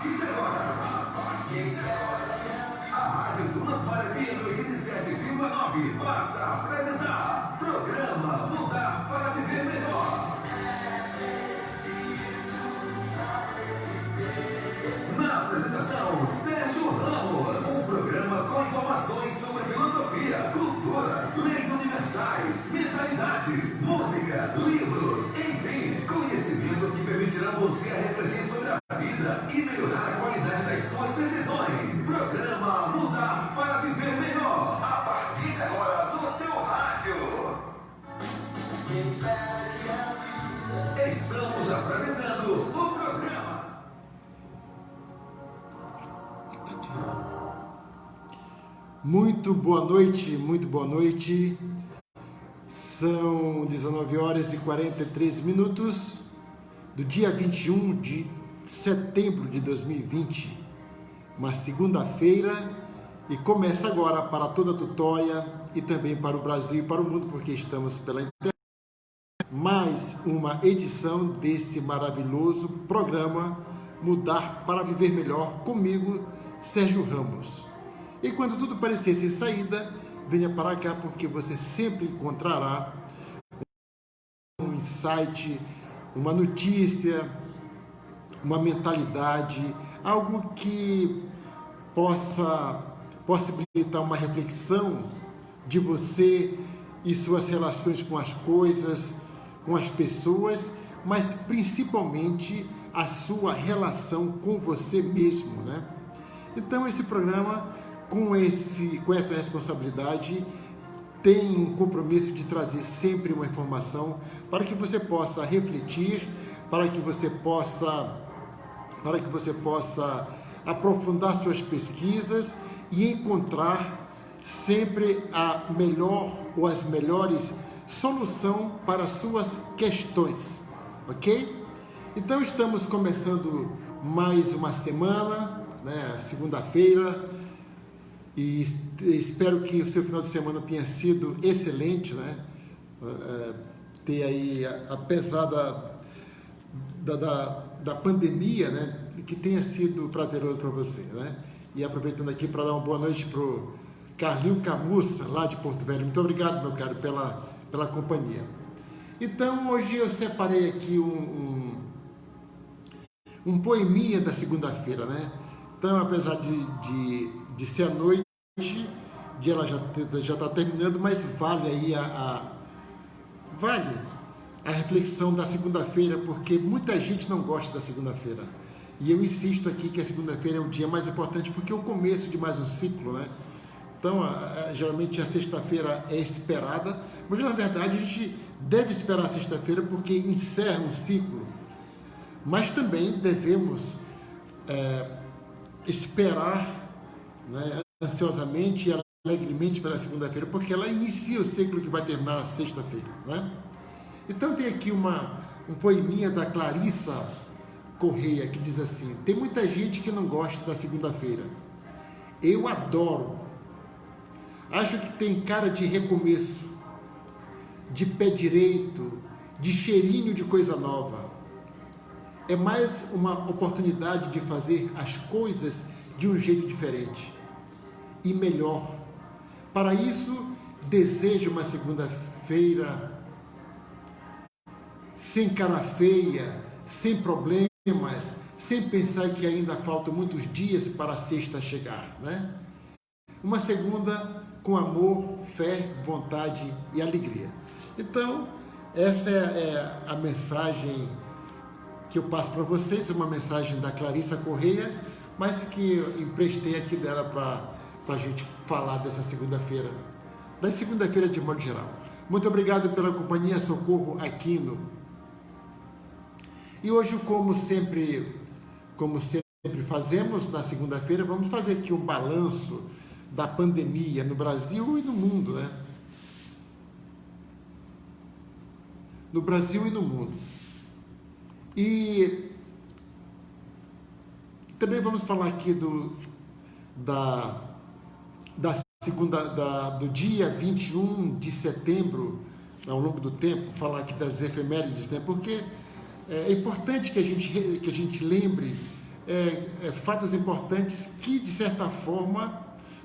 partir de agora, a Rádio Dunas Vale FM 87,9 passa a apresentar programa Mudar para Viver Melhor. Na apresentação, Sérgio Ramos. Um programa com informações sobre filosofia, cultura, leis universais, mentalidade, música, livros, enfim, conhecimentos que permitirão você a refletir sobre a vida e melhorar a qualidade das suas decisões. Programa Mudar para Viver Melhor, a partir de agora no seu rádio. Estamos apresentando o programa. Muito boa noite. São 19 horas e 43 minutos do dia 21 de setembro de 2020, uma segunda-feira, e começa agora para toda a Tutóia e também para o Brasil e para o mundo, porque estamos pela internet, mais uma edição desse maravilhoso programa Mudar para Viver Melhor, comigo, Sérgio Ramos. E quando tudo parecer sem saída, venha para cá, porque você sempre encontrará um insight, uma notícia, uma mentalidade, algo que possa possibilitar uma reflexão de você e suas relações com as coisas, com as pessoas, mas principalmente a sua relação com você mesmo, né? Então esse programa, com essa responsabilidade, tem um compromisso de trazer sempre uma informação para que você possa refletir, para que você possa aprofundar suas pesquisas e encontrar sempre a melhor ou as melhores soluções para as suas questões, ok? Então estamos começando mais uma semana, né, segunda-feira, e espero que o seu final de semana tenha sido excelente, né? Ter aí, apesar da pandemia, né, que tenha sido prazeroso para você, né? E aproveitando aqui para dar uma boa noite para o Carlinho Camussa, lá de Porto Velho. Muito obrigado, meu caro, pela companhia. Então, hoje eu separei aqui um poeminha da segunda-feira, né? Então, apesar de ser a noite, de ela já está terminando, mas vale aí vale a reflexão da segunda-feira, porque muita gente não gosta da segunda-feira. E eu insisto aqui que a segunda-feira é o dia mais importante, porque é o começo de mais um ciclo, né? Então, geralmente a sexta-feira é esperada, mas na verdade a gente deve esperar a sexta-feira porque encerra um ciclo. Mas também devemos esperar, né, ansiosamente e alegremente pela segunda-feira, porque ela inicia o ciclo que vai terminar na sexta-feira, né? Então tem aqui um poeminha da Clarissa Correia que diz assim: tem muita gente que não gosta da segunda-feira. Eu adoro. Acho que tem cara de recomeço, de pé direito, de cheirinho de coisa nova. É mais uma oportunidade de fazer as coisas de um jeito diferente e melhor. Para isso, desejo uma segunda-feira sem cara feia, sem problemas, sem pensar que ainda faltam muitos dias para a sexta chegar, né? Uma segunda com amor, fé, vontade e alegria. Então, essa é a mensagem que eu passo para vocês, uma mensagem da Clarissa Correia, mas que eu emprestei aqui dela para a gente falar dessa segunda-feira, da segunda-feira de modo geral. Muito obrigado pela companhia, Socorro Aquino. E hoje, como sempre fazemos na segunda-feira, vamos fazer aqui um balanço da pandemia no Brasil e no mundo, né? No Brasil e no mundo. E também vamos falar aqui do dia 21 de setembro, ao longo do tempo, falar aqui das efemérides, né? Porque é importante que a gente lembre fatos importantes que, de certa forma,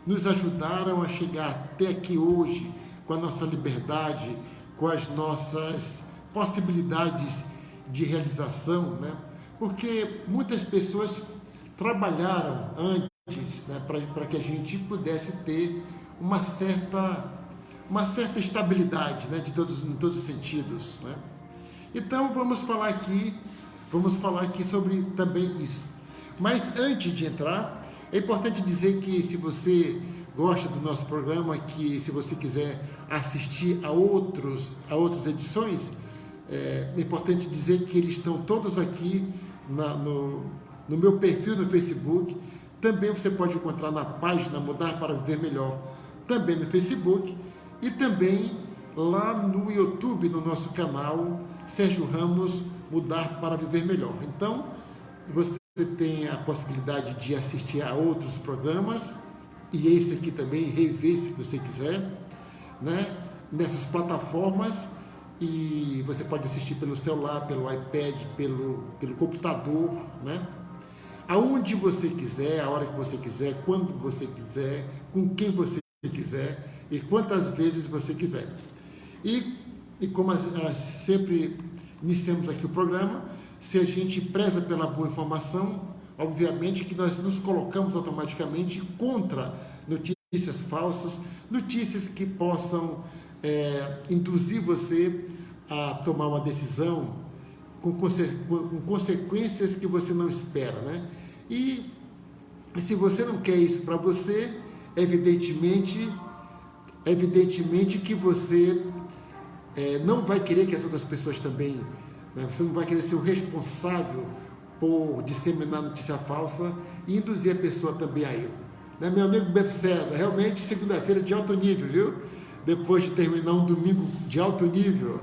nos ajudaram a chegar até aqui hoje, com a nossa liberdade, com as nossas possibilidades de realização, né? Porque muitas pessoas trabalharam antes, né, para que a gente pudesse ter uma certa estabilidade, né, em todos os sentidos, né? Então vamos falar aqui sobre também isso. Mas antes de entrar, é importante dizer que se você gosta do nosso programa, que se você quiser assistir a outras edições, é importante dizer que eles estão todos aqui no meu perfil no Facebook. Também você pode encontrar na página Mudar para Viver Melhor, também no Facebook, e também lá no YouTube, no nosso canal Sérgio Ramos Mudar para Viver Melhor. Então, você tem a possibilidade de assistir a outros programas, e esse aqui também, rever se você quiser, né, nessas plataformas, e você pode assistir pelo celular, pelo iPad, pelo computador, né, aonde você quiser, a hora que você quiser, quando você quiser, com quem você quiser e quantas vezes você quiser. E como sempre iniciamos aqui o programa, se a gente preza pela boa informação, obviamente que nós nos colocamos automaticamente contra notícias falsas, notícias que possam induzir você a tomar uma decisão com consequências que você não espera, né? E se você não quer isso para você, evidentemente que você não vai querer que as outras pessoas também, né? Você não vai querer ser o responsável por disseminar notícia falsa e induzir a pessoa também a erro. Né? Meu amigo Beto César, realmente segunda-feira de alto nível, viu? Depois de terminar um domingo de alto nível.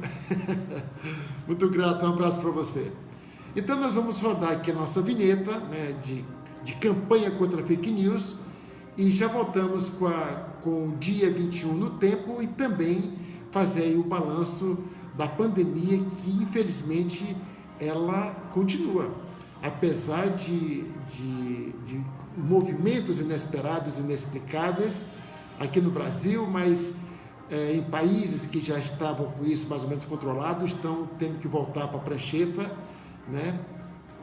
Muito grato, um abraço para você. Então nós vamos rodar aqui a nossa vinheta, né, de campanha contra fake news, e já voltamos com o dia 21 no tempo e também fazer aí o balanço da pandemia, que infelizmente ela continua. Apesar de movimentos inesperados, inexplicáveis aqui no Brasil, mas em países que já estavam com isso mais ou menos controlado, estão tendo que voltar para a prancheta, né?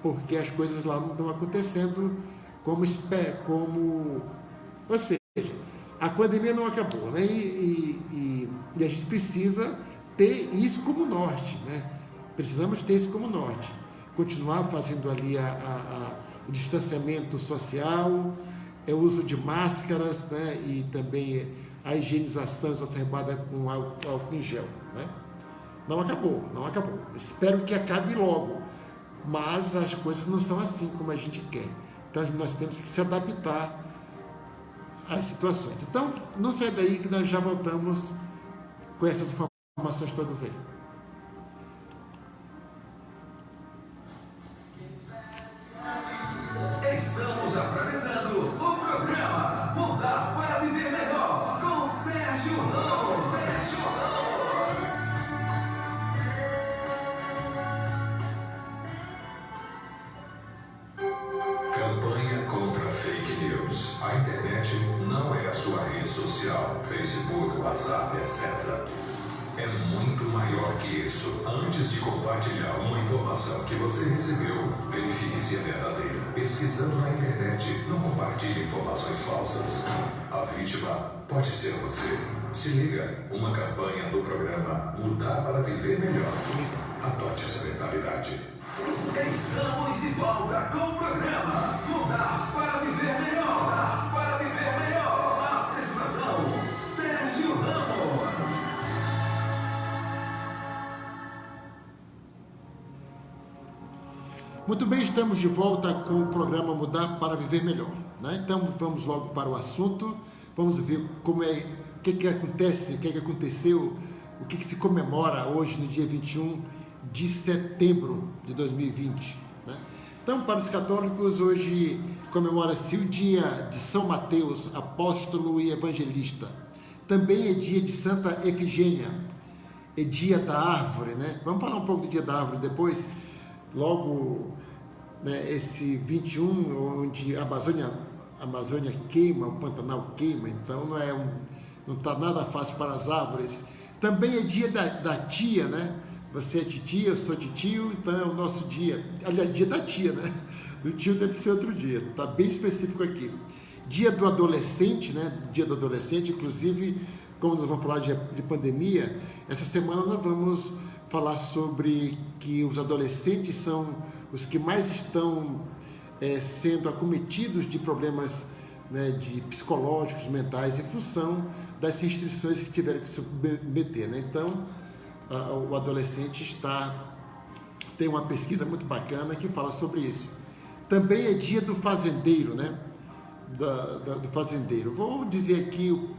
Porque as coisas lá não estão acontecendo como ou seja, a pandemia não acabou, né? E a gente precisa ter isso como norte, né? Precisamos ter isso como norte. Continuar fazendo ali o distanciamento social, o uso de máscaras, né? E também a higienização exacerbada com álcool em gel, né? Não acabou. Espero que acabe logo, mas as coisas não são assim como a gente quer. Então nós temos que se adaptar às situações. Então não sai daí que nós já voltamos com essas informações todas aí. Estamos apresentando o programa Mudar para Viver Melhor, com Sérgio Ramos. Campanha contra fake news. A internet não é a sua rede social, Facebook, WhatsApp, etc. É muito maior que isso. Antes de compartilhar uma informação que você recebeu, verifique se é verdadeira. Pesquisando na internet, não compartilhe informações falsas. A vítima pode ser você. Se liga, uma campanha do programa Mudar para Viver Melhor. Adote essa mentalidade. Estamos de volta com o programa Mudar para Viver Melhor. Mudar para Viver Melhor. A apresentação, Sérgio Ramos. Muito bem, estamos de volta com o programa Mudar para Viver Melhor, né? Então vamos logo para o assunto, vamos ver o que acontece, o que aconteceu, o que se comemora hoje no dia 21 de setembro de 2020, né? Então, para os católicos, hoje comemora-se o dia de São Mateus, apóstolo e evangelista. Também é dia de Santa Efigênia, é dia da árvore, né? Vamos falar um pouco do dia da árvore depois, logo né, esse 21, onde a Amazônia queima, o Pantanal queima, então não está nada fácil para as árvores. Também é dia da tia, né? Você é titia, eu sou titio, então é o nosso dia. Aliás, dia da tia, né? Do tio deve ser outro dia, está bem específico aqui. Dia do adolescente, né? Dia do adolescente, inclusive, como nós vamos falar de pandemia, essa semana nós vamos falar sobre que os adolescentes são os que mais estão sendo acometidos de problemas, né, de psicológicos, mentais, em função das restrições que tiveram que se submeter, né? Então, o adolescente tem uma pesquisa muito bacana que fala sobre isso. Também é dia do fazendeiro, né? Do fazendeiro. Vou dizer aqui o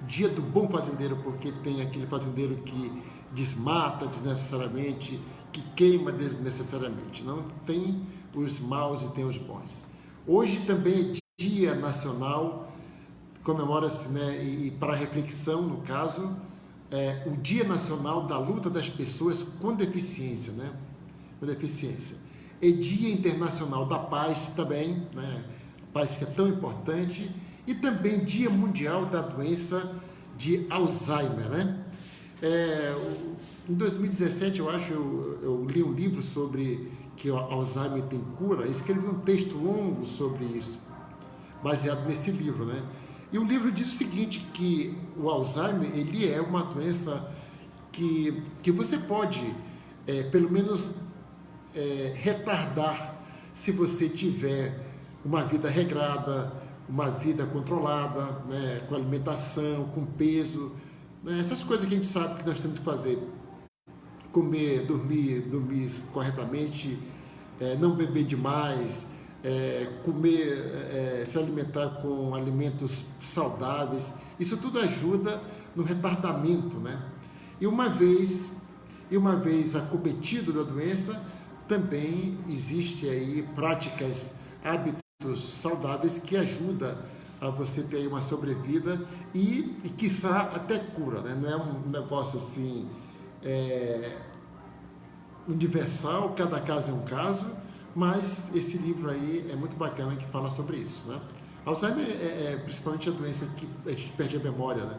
dia do bom fazendeiro, porque tem aquele fazendeiro que desmata desnecessariamente, que queima desnecessariamente. Não tem os maus e tem os bons. Hoje também é dia nacional, comemora-se, né, e para reflexão, no caso, o Dia Nacional da Luta das Pessoas com Deficiência, né? Com deficiência. É Dia Internacional da Paz também, né? Paz que é tão importante, e também Dia Mundial da Doença de Alzheimer, né? Em 2017, eu acho, eu li um livro sobre que o Alzheimer tem cura, escrevi um texto longo sobre isso, baseado nesse livro, né? E o livro diz o seguinte, que o Alzheimer, ele é uma doença que você pode, pelo menos, retardar se você tiver uma vida regrada, uma vida controlada, né, com alimentação, com peso, né, essas coisas que a gente sabe que nós temos que fazer. Comer, dormir corretamente, não beber demais, comer, se alimentar com alimentos saudáveis. Isso tudo ajuda no retardamento, né? E uma vez acometido da doença, também existe aí práticas, hábitos saudáveis que ajudam a você ter aí uma sobrevida e quiçá até cura, né? Não é um negócio assim universal, cada caso é um caso, mas esse livro aí é muito bacana que fala sobre isso, né? Alzheimer é principalmente a doença que a gente perde a memória, né?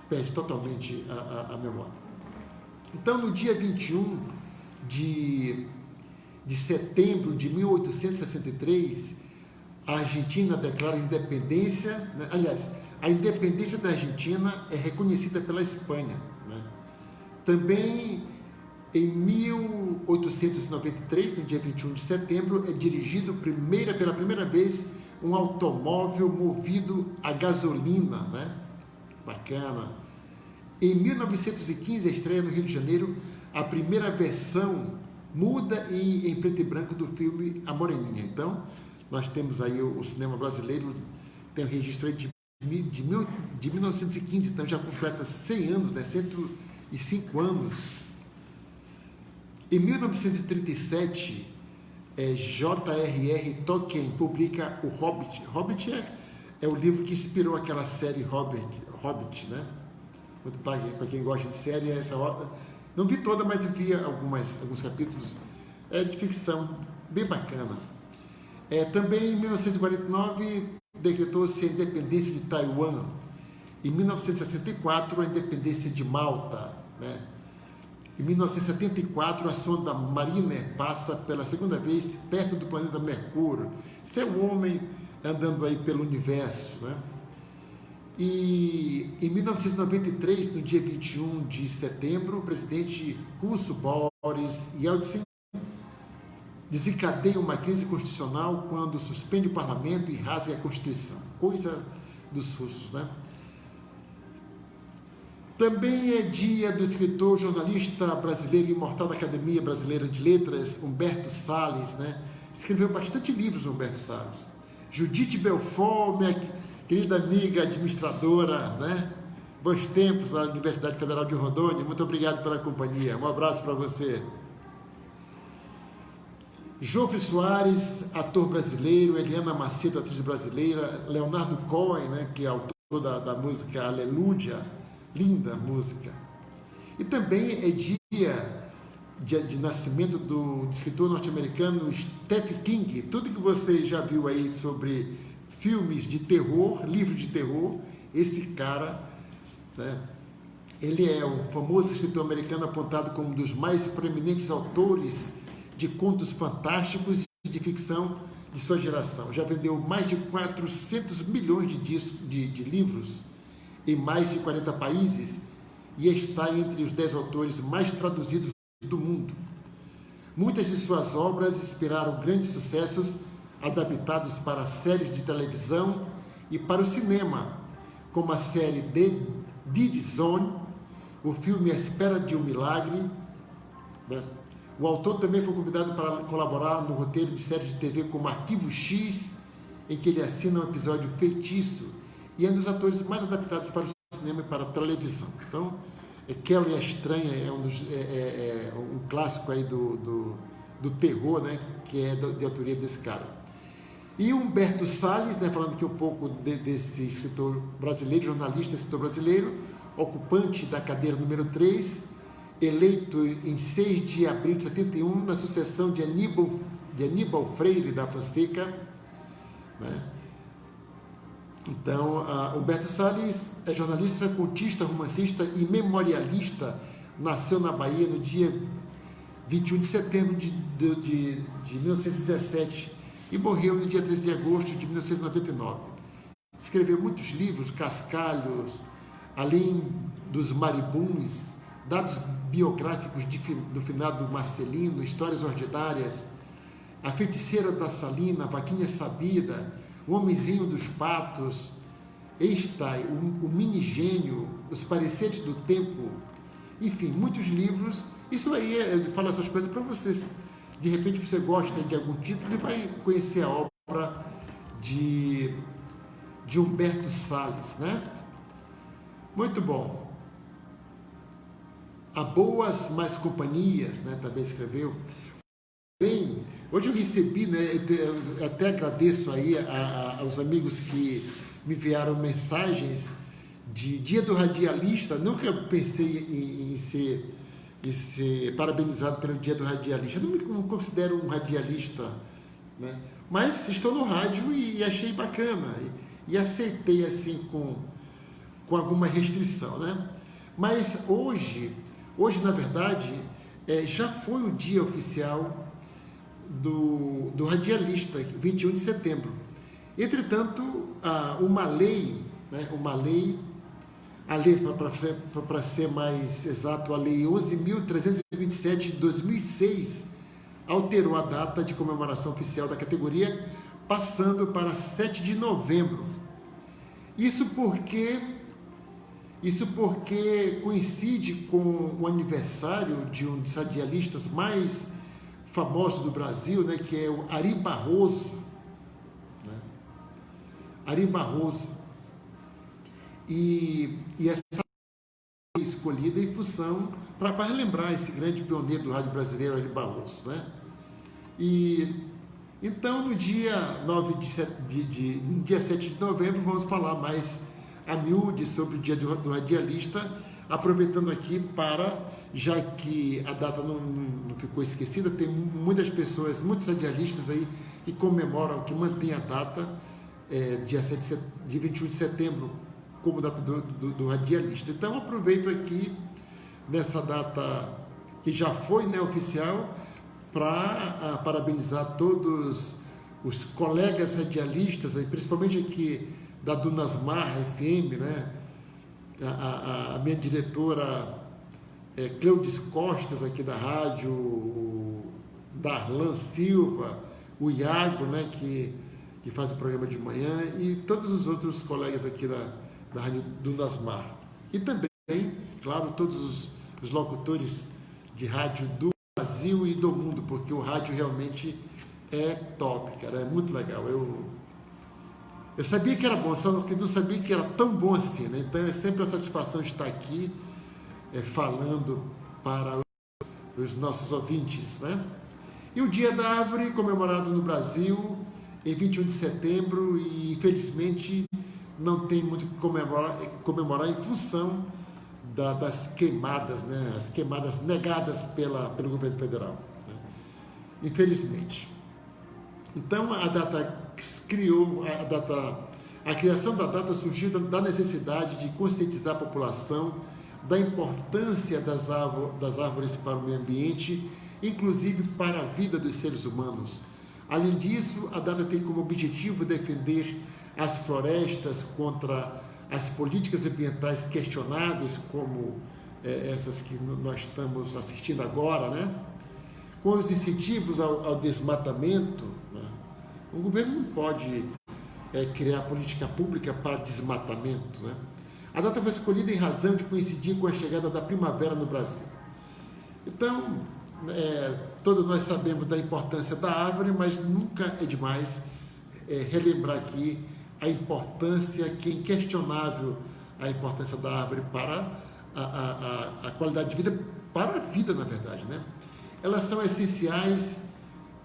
Perde totalmente a memória. Então, no dia 21 de setembro de 1863, a Argentina declara independência, né? Aliás, a independência da Argentina é reconhecida pela Espanha, né? Também, em 1893, no dia 21 de setembro, é dirigido pela primeira vez um automóvel movido a gasolina, né? Bacana. Em 1915, a estreia no Rio de Janeiro a primeira versão muda e em preto e branco do filme A Moreninha. Então, nós temos aí o cinema brasileiro, tem o registro aí de 1915, então já completa 100 anos, né? 105 anos. Em 1937, J.R.R. Tolkien publica O Hobbit. Hobbit é o livro que inspirou aquela série Hobbit, né? Para quem gosta de série, não vi toda, mas vi alguns capítulos. É de ficção, bem bacana. Também em 1949 decretou-se a independência de Taiwan. Em 1964, a independência de Malta, né? Em 1974, a sonda Mariner passa pela segunda vez perto do planeta Mercúrio. Isso é um homem andando aí pelo universo, né? E em 1993, no dia 21 de setembro, o presidente russo Boris Yeltsin desencadeia uma crise constitucional quando suspende o parlamento e rasga a Constituição. Coisa dos russos, né? Também é dia do escritor, jornalista brasileiro, imortal da Academia Brasileira de Letras, Humberto Salles, né? Escreveu bastante livros, Humberto Salles. Judite Belfort, minha querida amiga administradora, né? Bons tempos na Universidade Federal de Rondônia. Muito obrigado pela companhia. Um abraço para você. Jofre Soares, ator brasileiro, Eliana Macedo, atriz brasileira, Leonardo Cohen, né, que é autor da música Aleluia, linda música. E também é dia de nascimento do escritor norte-americano Stephen King. Tudo que você já viu aí sobre filmes de terror, livros de terror, esse cara, né, ele é um famoso escritor americano apontado como um dos mais proeminentes autores de contos fantásticos e de ficção de sua geração. Já vendeu mais de 400 milhões de livros em mais de 40 países e está entre os 10 autores mais traduzidos do mundo. Muitas de suas obras inspiraram grandes sucessos adaptados para séries de televisão e para o cinema, como a série The Dead Zone, o filme A Espera de um Milagre. O autor também foi convidado para colaborar no roteiro de séries de TV como Arquivo X, em que ele assina um episódio feitiço, e é um dos atores mais adaptados para o cinema e para a televisão. Então, Carrie a Estranha é um clássico aí do terror, né, que é de autoria desse cara. E Humberto Salles, né, falando aqui um pouco desse escritor brasileiro, jornalista, escritor brasileiro, ocupante da cadeira número 3, eleito em 6 de abril de 71, na sucessão de Aníbal Freire da Fonseca, né? Então, Humberto Salles é jornalista, contista, romancista e memorialista. Nasceu na Bahia no dia 21 de setembro de 1917 e morreu no dia 13 de agosto de 1999. Escreveu muitos livros, Cascalhos, além dos Maribuns, dados biográficos do finado Marcelino, Histórias Ordinárias, A Feiticeira da Salina, Vaquinha Sabida, O Homenzinho dos Patos, Eistai, o Minigênio, Os Pareceres do Tempo, enfim, muitos livros. Isso aí, eu falo essas coisas para vocês. De repente você gosta de algum título e vai conhecer a obra de Humberto Salles, né? Muito bom. A Boas Mais Companhias, né, também escreveu. Bem, hoje eu recebi, né, eu até agradeço aí aos amigos que me enviaram mensagens de Dia do Radialista. Nunca pensei em ser parabenizado pelo Dia do Radialista. Eu não me considero um radialista, né, mas estou no rádio e achei bacana e aceitei assim com alguma restrição, né? Mas hoje na verdade, já foi o dia oficial do radialista, 21 de setembro. Entretanto, uma lei, né, para ser mais exato, a Lei 11.327 de 2006, alterou a data de comemoração oficial da categoria, passando para 7 de novembro. Isso porque coincide com o aniversário de um dos radialistas mais famosos do Brasil, né, que é o Ari Barroso. Né? Ari Barroso. E essa foi escolhida em função para relembrar esse grande pioneiro do rádio brasileiro, Ari Barroso. Né? E então, no dia 7 de novembro, vamos falar mais a miúde sobre o Dia do Radialista, aproveitando aqui já que a data não ficou esquecida, tem muitas pessoas, muitos radialistas aí que comemoram, que mantêm a data, dia 21 de setembro, como data do radialista. Então, aproveito aqui, nessa data que já foi, né, oficial, para parabenizar todos os colegas radialistas, principalmente aqui da Dunasmar FM, né? A minha diretora Cleudes Costas aqui da rádio, o Darlan Silva, o Iago, né, que faz o programa de manhã, e todos os outros colegas aqui da rádio Dunasmar. E também, claro, todos os locutores de rádio do Brasil e do mundo, porque o rádio realmente é top, cara, é muito legal. Eu sabia que era bom, só que não sabia que era tão bom assim, né? Então é sempre a satisfação de estar aqui falando para os nossos ouvintes, né? E o Dia da Árvore, comemorado no Brasil em 21 de setembro, e infelizmente não tem muito o que comemorar em função das queimadas, né? As queimadas negadas pelo governo federal, né? Infelizmente. Então, a criação da data surgiu da necessidade de conscientizar a população da importância das árvores para o meio ambiente, inclusive para a vida dos seres humanos. Além disso, a data tem como objetivo defender as florestas contra as políticas ambientais questionáveis, como essas que nós estamos assistindo agora, né? Com os incentivos ao desmatamento, né? O governo não pode criar política pública para desmatamento, né? A data foi escolhida em razão de coincidir com a chegada da primavera no Brasil. Então, todos nós sabemos da importância da árvore, mas nunca é demais relembrar aqui a importância, que é inquestionável a importância da árvore para a qualidade de vida, para a vida, na verdade, né? Elas são essenciais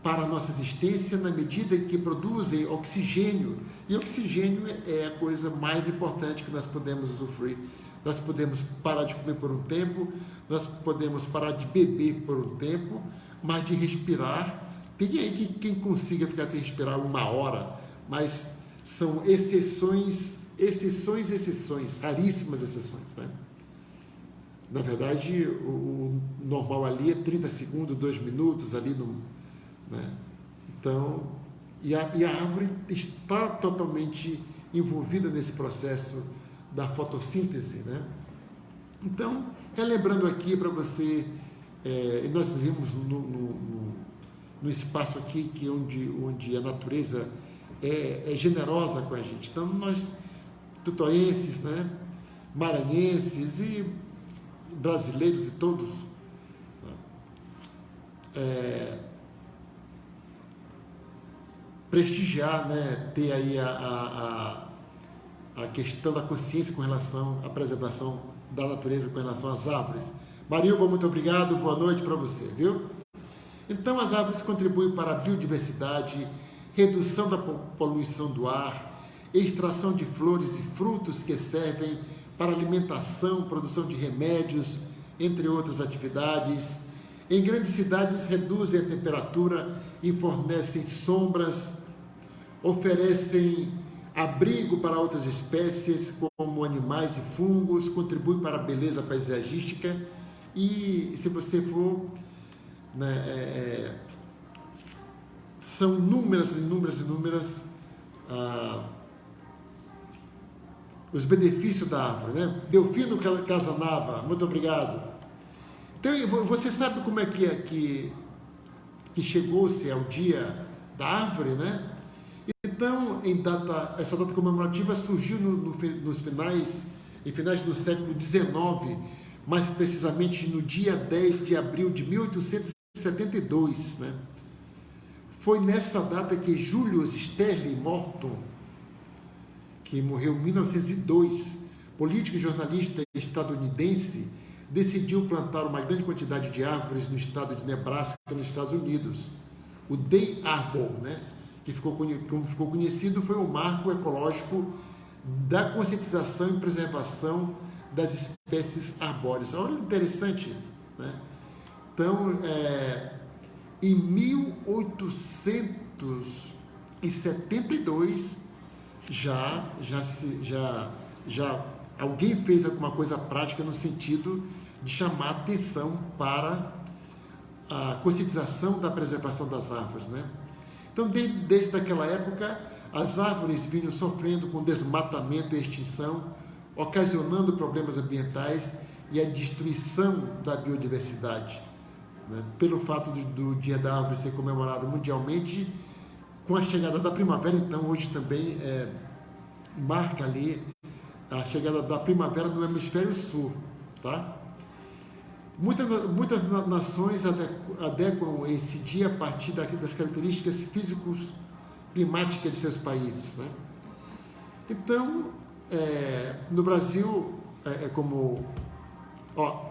para a nossa existência na medida em que produzem oxigênio, e oxigênio é a coisa mais importante que nós podemos usufruir. Nós podemos parar de comer por um tempo, nós podemos parar de beber por um tempo, mas de respirar, tem aí quem consiga ficar sem respirar 1 hora, mas são exceções, raríssimas exceções, né? Na verdade, o normal ali é 30 segundos, 2 minutos ali, né? Então, e a árvore está totalmente envolvida nesse processo da fotossíntese, né? Então, relembrando aqui para você, nós vivemos no espaço aqui onde a natureza é generosa com a gente. Então, nós, tutoenses, né, maranhenses e brasileiros e todos, prestigiar, né, ter aí a questão da consciência com relação à preservação da natureza, com relação às árvores. Marilba, muito obrigado, boa noite para você, viu? Então, as árvores contribuem para a biodiversidade, redução da poluição do ar, extração de flores e frutos que servem para alimentação, produção de remédios, entre outras atividades. Em grandes cidades, reduzem a temperatura e fornecem sombras, oferecem abrigo para outras espécies, como animais e fungos, contribuem para a beleza paisagística e, se você for, né, são inúmeras os benefícios da árvore, né? Delfino Casanava, muito obrigado. Então, você sabe como é que chegou-se ao dia da árvore, né? Então, essa data comemorativa surgiu em finais do século XIX, mais precisamente no dia 10 de abril de 1872, né? Foi nessa data que Julius Sterling Morton, que morreu em 1902, político e jornalista estadunidense, decidiu plantar uma grande quantidade de árvores no estado de Nebraska, nos Estados Unidos. O Day Arbor, né, como ficou conhecido, foi um marco ecológico da conscientização e preservação das espécies arbóreas. Olha que interessante, né? Então, em 1872, já alguém fez alguma coisa prática no sentido de chamar atenção para a conscientização da preservação das árvores, né? Então, desde aquela época, as árvores vinham sofrendo com desmatamento e extinção, ocasionando problemas ambientais e a destruição da biodiversidade, né? Pelo fato do Dia da Árvore ser comemorado mundialmente, com a chegada da primavera, então hoje também marca ali a chegada da primavera no hemisfério sul, tá? Muitas nações adequam esse dia a partir das características físico-climáticas de seus países, né? Então, no Brasil,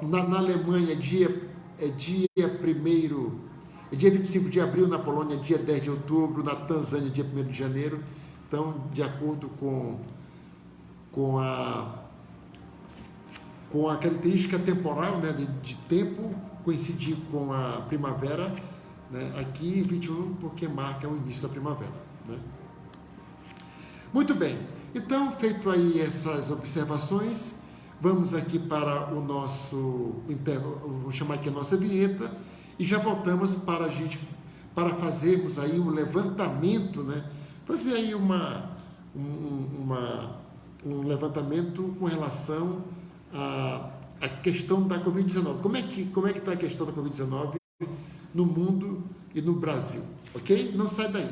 na Alemanha, dia 25 de abril, na Polônia, dia 10 de outubro, na Tanzânia, dia 1º de janeiro. Então, de acordo com com a característica temporal, né, de tempo coincidir com a primavera, né, aqui 21 porque marca o início da primavera, né? Muito bem, então feito aí essas observações, vamos aqui para o nosso, vou chamar aqui a nossa vinheta e já voltamos para fazermos aí um levantamento, né? Fazer aí um levantamento com relação à questão da Covid-19. Como é que está a questão da Covid-19 no mundo e no Brasil, ok? Não sai daí.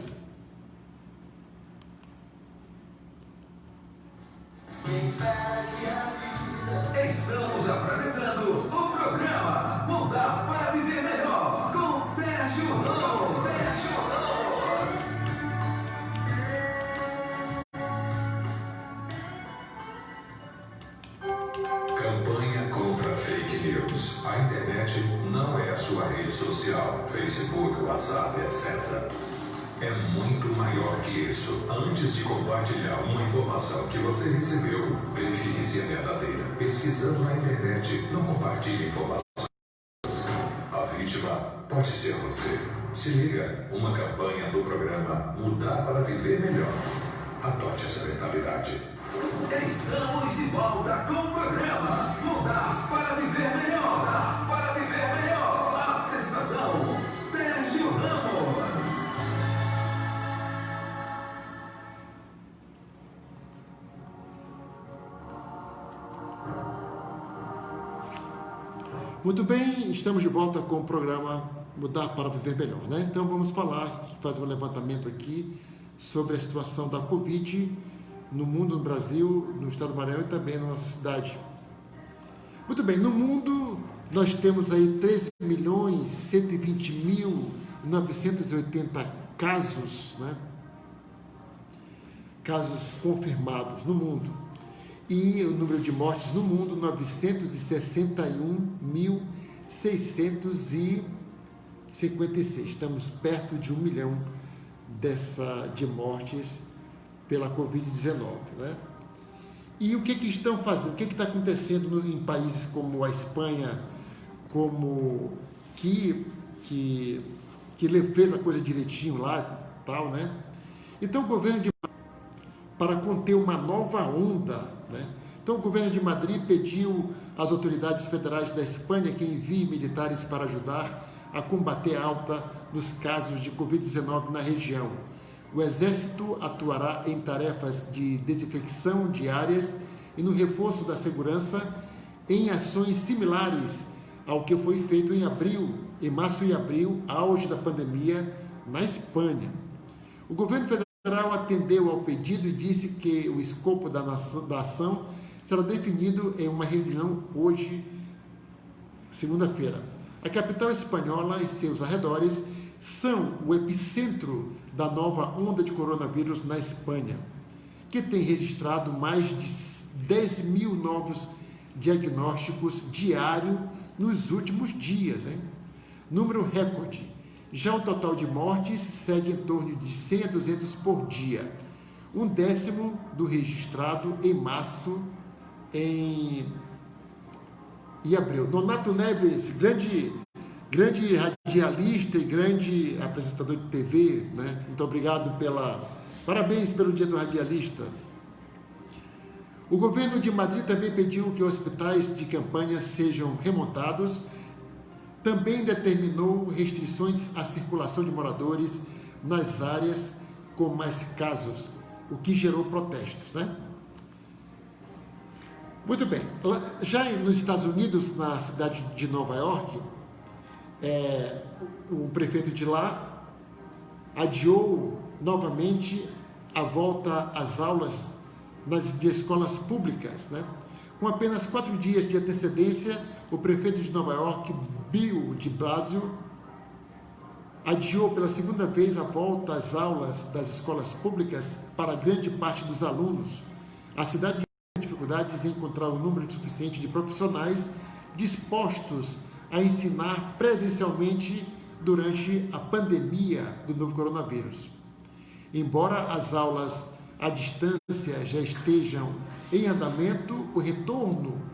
Estamos apresentando o programa Mudar para Viver Melhor com Sérgio Ramos. Campanha contra fake news. A internet não é a sua rede social, Facebook, WhatsApp, etc. É muito maior que isso. Antes de compartilhar uma informação que você recebeu, verifique se é verdadeira. Pesquisando na internet, não compartilhe informações. A vítima pode ser você. Se liga, uma campanha do programa Mudar para Viver Melhor. Adote essa mentalidade. Estamos de volta com o programa Mudar para Viver Melhor. Mudar para Viver Melhor. A apresentação, Sérgio Ramos. Muito bem, estamos de volta com o programa Mudar para Viver Melhor, né? Então vamos fazer um levantamento aqui sobre a situação da Covid no mundo, no Brasil, no estado do Maranhão e também na nossa cidade. Muito bem, no mundo nós temos aí 13.120.980 casos, né? Casos confirmados no mundo. E o número de mortes no mundo, 961.656. Estamos perto de 1 milhão de mortes pela Covid-19, né? E o que estão fazendo? O que está acontecendo em países como a Espanha, como que fez a coisa direitinho lá, tal, né? Então o governo para conter uma nova onda, né? Então o governo de Madrid pediu às autoridades federais da Espanha que enviem militares para ajudar a combater a alta nos casos de Covid-19 na região. O Exército atuará em tarefas de desinfecção diárias e no reforço da segurança em ações similares ao que foi feito em março e abril, auge da pandemia na Espanha. O governo federal atendeu ao pedido e disse que o escopo da ação será definido em uma reunião hoje, segunda-feira. A capital espanhola e seus arredores são o epicentro da nova onda de coronavírus na Espanha, que tem registrado mais de 10 mil novos diagnósticos diários nos últimos dias, hein? Número recorde. Já o total de mortes segue em torno de 100 a 200 por dia, um décimo do registrado em março e abril. Nonato Neves, grande radialista e grande apresentador de TV, né? Muito obrigado parabéns pelo Dia do Radialista. O governo de Madrid também pediu que hospitais de campanha sejam remontados. Também determinou restrições à circulação de moradores nas áreas com mais casos, o que gerou protestos, né? Muito bem. Já nos Estados Unidos, na cidade de Nova York, o prefeito de lá adiou novamente a volta às aulas nas escolas públicas, né? Com apenas 4 dias de antecedência, o prefeito de Nova York, Bill de Blasio, adiou pela segunda vez a volta às aulas das escolas públicas para grande parte dos alunos. A cidade tem dificuldades em encontrar um número suficiente de profissionais dispostos a ensinar presencialmente durante a pandemia do novo coronavírus. Embora as aulas à distância já estejam em andamento, o retorno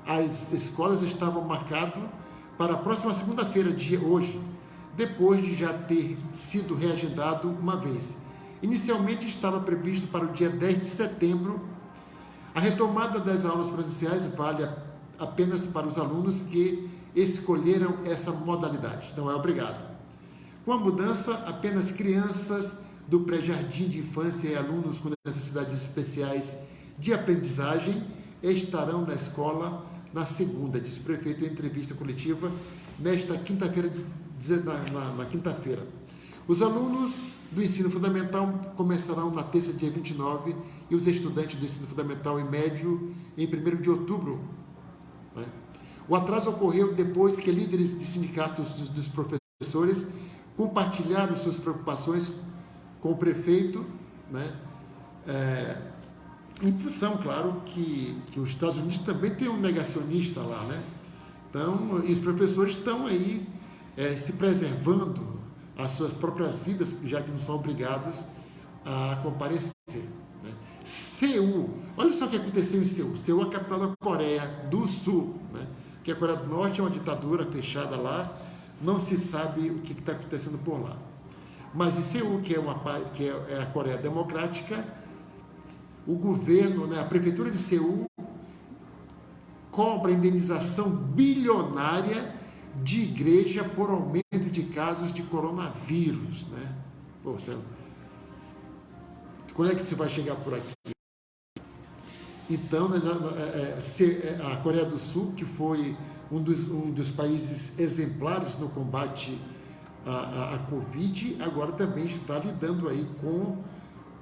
as escolas estavam marcadas para a próxima segunda-feira, hoje, depois de já ter sido reagendado uma vez. Inicialmente estava previsto para o dia 10 de setembro. A retomada das aulas presenciais vale apenas para os alunos que escolheram essa modalidade, não é obrigado. Com a mudança, apenas crianças do pré-jardim de infância e alunos com necessidades especiais de aprendizagem estarão na escola na segunda, disse o prefeito em entrevista coletiva nesta quinta-feira, na quinta-feira. Os alunos do ensino fundamental começarão na terça, dia 29, e os estudantes do ensino fundamental e médio em 1º de outubro. Né? O atraso ocorreu depois que líderes de sindicatos dos professores compartilharam suas preocupações com o prefeito, né? Em função, claro, que os Estados Unidos também tem um negacionista lá, né? Então, e os professores estão aí se preservando as suas próprias vidas, já que não são obrigados a comparecer. Né? Seul, olha só o que aconteceu em Seul. Seul é a capital da Coreia do Sul, né? Que a Coreia do Norte é uma ditadura fechada lá, não se sabe o que está acontecendo por lá. Mas em Seul, que é a Coreia Democrática, o governo, né, a prefeitura de Seul, cobra indenização bilionária de igreja por aumento de casos de coronavírus, né? Pô, quando é que você vai chegar por aqui? Então, a Coreia do Sul, que foi um dos países exemplares no combate à Covid, agora também está lidando aí com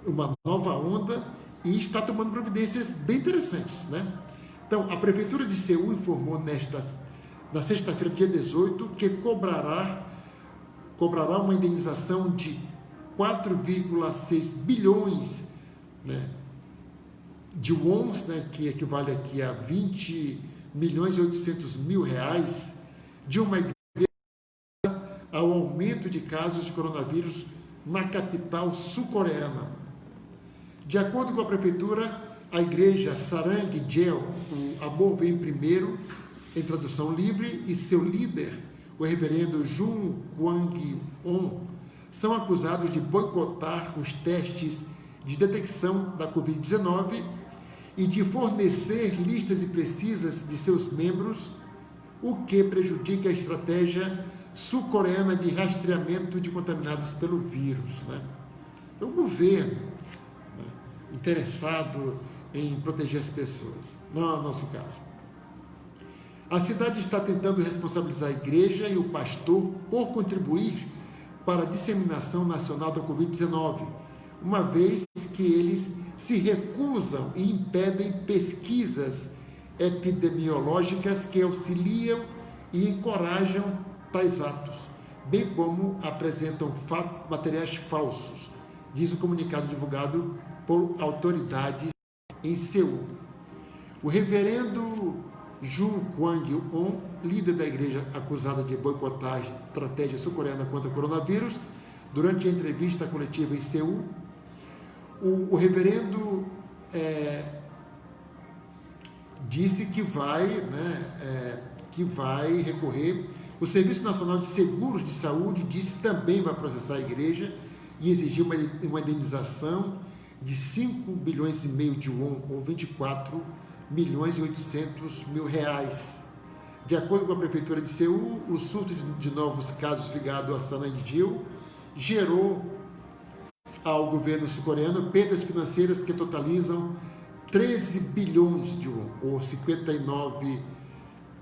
uma nova onda e está tomando providências bem interessantes, né? Então, a Prefeitura de Seul informou na sexta-feira, dia 18, que cobrará uma indenização de 4,6 bilhões, né, de wons, né, que equivale aqui a 20 milhões e 800 mil reais, de uma igreja ao aumento de casos de coronavírus na capital sul-coreana. De acordo com a prefeitura, a igreja Sarang Jeo, o Amor Vem Primeiro, em tradução livre, e seu líder, o reverendo Jun Kwang-on, são acusados de boicotar os testes de detecção da Covid-19 e de fornecer listas imprecisas de seus membros, o que prejudica a estratégia sul-coreana de rastreamento de contaminados pelo vírus, né? Então, o governo, né, interessado em proteger as pessoas, não é o nosso caso. A cidade está tentando responsabilizar a igreja e o pastor por contribuir para a disseminação nacional da Covid-19, uma vez que eles se recusam e impedem pesquisas epidemiológicas que auxiliam e encorajam tais atos, bem como apresentam materiais falsos, diz o comunicado divulgado por autoridades em Seul. O reverendo Jun Kwang-on, líder da igreja acusada de boicotar a estratégia sul-coreana contra o coronavírus, durante a entrevista coletiva em Seul, o reverendo disse que vai recorrer. O Serviço Nacional de Seguros de Saúde disse que também vai processar a igreja e exigir uma indenização de 5 bilhões e meio de won, ou 24 milhões e 800 mil reais. De acordo com a Prefeitura de Seul, o surto de novos casos ligados a Sarang Jeo gerou ao governo sul-coreano perdas financeiras que totalizam 13 bilhões de won, ou 59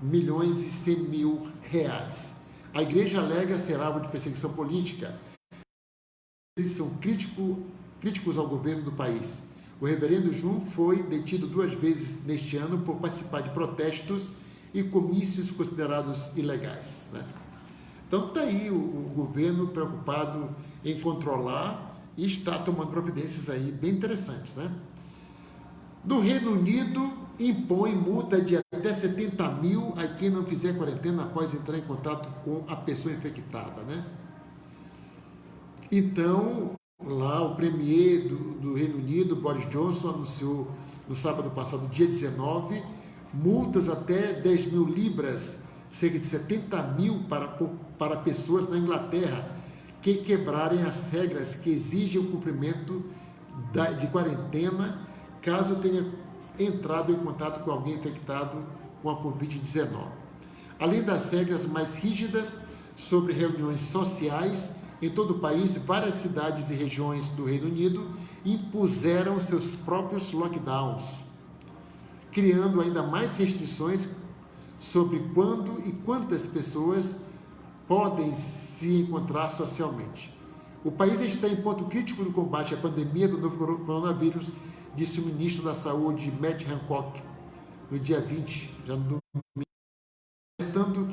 milhões e 100 mil reais. A igreja alega ser alvo de perseguição política. Eles são críticos ao governo do país. O reverendo Jun foi detido 2 vezes neste ano por participar de protestos e comícios considerados ilegais, né? Então está aí o governo preocupado em controlar e está tomando providências aí bem interessantes, né? No Reino Unido, impõe multa de até 70 mil a quem não fizer quarentena após entrar em contato com a pessoa infectada, né? Então, lá o premier do Reino Unido, Boris Johnson, anunciou no sábado passado, dia 19, multas até 10 mil libras, cerca de 70 mil para pessoas na Inglaterra que quebrarem as regras que exigem o cumprimento de quarentena caso tenha entrado em contato com alguém infectado com a Covid-19. Além das regras mais rígidas sobre reuniões sociais, em todo o país, várias cidades e regiões do Reino Unido impuseram seus próprios lockdowns, criando ainda mais restrições sobre quando e quantas pessoas podem se encontrar socialmente. O país está em ponto crítico no combate à pandemia do novo coronavírus, disse o ministro da Saúde, Matt Hancock, no dia 20, já no domingo, alertando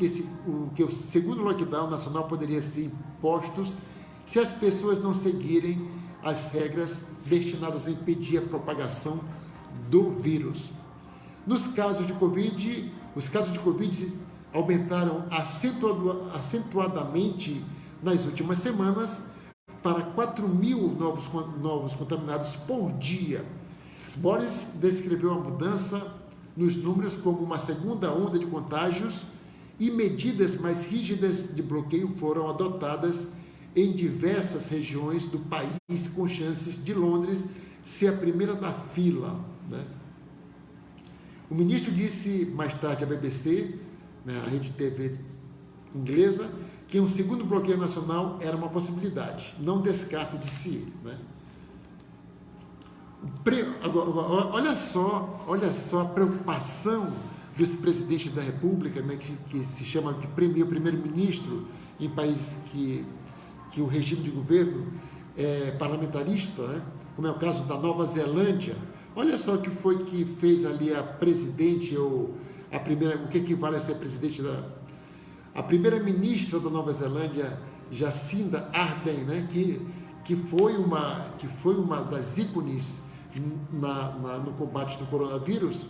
que o segundo lockdown nacional poderia ser imposto se as pessoas não seguirem as regras destinadas a impedir a propagação do vírus. Os casos de Covid aumentaram acentuadamente nas últimas semanas para 4 mil novos contaminados por dia. Boris descreveu a mudança nos números como uma segunda onda de contágios e medidas mais rígidas de bloqueio foram adotadas em diversas regiões do país, com chances de Londres ser a primeira da fila, né? O ministro disse mais tarde à BBC, né, a rede TV inglesa, que um segundo bloqueio nacional era uma possibilidade. Não descarto, disse ele, né? Agora, olha só a preocupação dos presidentes da República, né, que se chama de primeiro-ministro em países que o regime de governo é parlamentarista, né, como é o caso da Nova Zelândia. Olha só o que foi que fez ali a presidente, ou a primeira, o que equivale a ser presidente a primeira-ministra da Nova Zelândia, Jacinda Ardern, né, que foi uma das ícones no combate do coronavírus,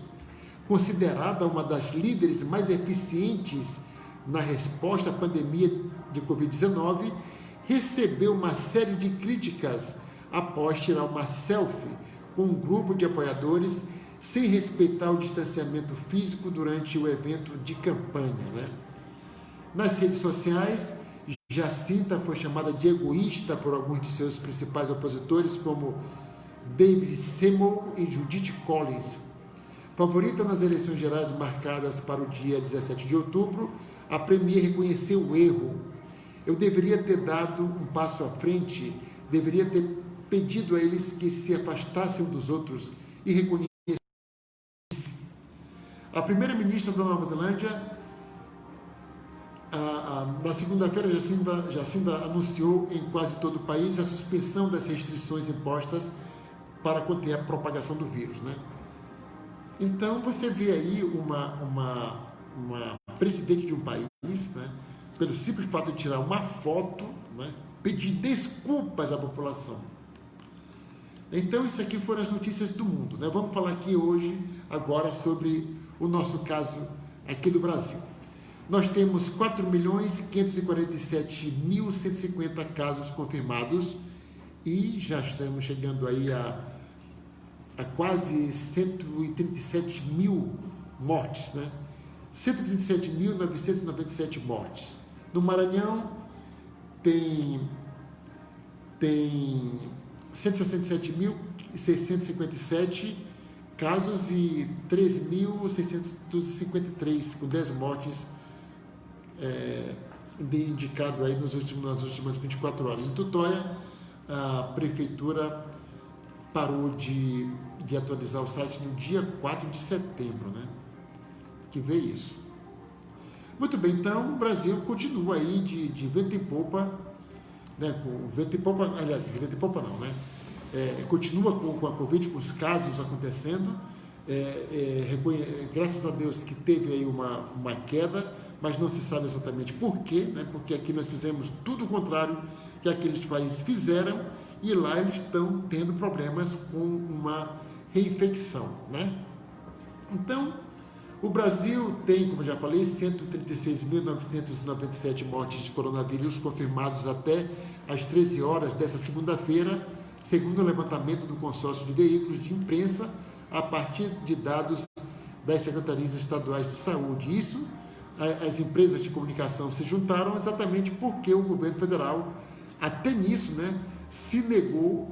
considerada uma das líderes mais eficientes na resposta à pandemia de Covid-19, recebeu uma série de críticas após tirar uma selfie com um grupo de apoiadores sem respeitar o distanciamento físico durante o evento de campanha, né? Nas redes sociais, Jacinta foi chamada de egoísta por alguns de seus principais opositores, como David Seymour e Judith Collins. Favorita nas eleições gerais marcadas para o dia 17 de outubro, a Premier reconheceu o erro. Eu deveria ter dado um passo à frente, deveria ter pedido a eles que se afastassem dos outros e reconhecessem. A primeira-ministra da Nova Zelândia, na segunda-feira, Jacinda anunciou em quase todo o país a suspensão das restrições impostas para conter a propagação do vírus, né? Então, você vê aí uma presidente de um país, né, pelo simples fato de tirar uma foto, né, pedir desculpas à população. Então, isso aqui foram as notícias do mundo, né? Vamos falar aqui hoje, agora, sobre o nosso caso aqui do Brasil. Nós temos 4.547.150 casos confirmados e já estamos chegando aí a quase 137 mil mortes, né? 137.997 mortes. No Maranhão tem 167.657 casos e 13.653, com 10 mortes indicado aí nas últimas 24 horas. Em Tutóia, a prefeitura parou de atualizar o site no dia 4 de setembro, né? Que vê isso. Muito bem, então o Brasil continua aí de vento em popa, né? Com vento em popa, aliás, vento em popa não, né? Continua com a Covid, com os casos acontecendo, graças a Deus que teve aí uma queda, mas não se sabe exatamente por quê, né? Porque aqui nós fizemos tudo o contrário que aqueles países fizeram e lá eles estão tendo problemas com uma reinfecção, né? Então, o Brasil tem, como eu já falei, 136.997 mortes de coronavírus confirmados até às 13 horas dessa segunda-feira, segundo o levantamento do consórcio de veículos de imprensa, a partir de dados das secretarias estaduais de saúde. Isso, as empresas de comunicação se juntaram exatamente porque o governo federal, até nisso, né, se negou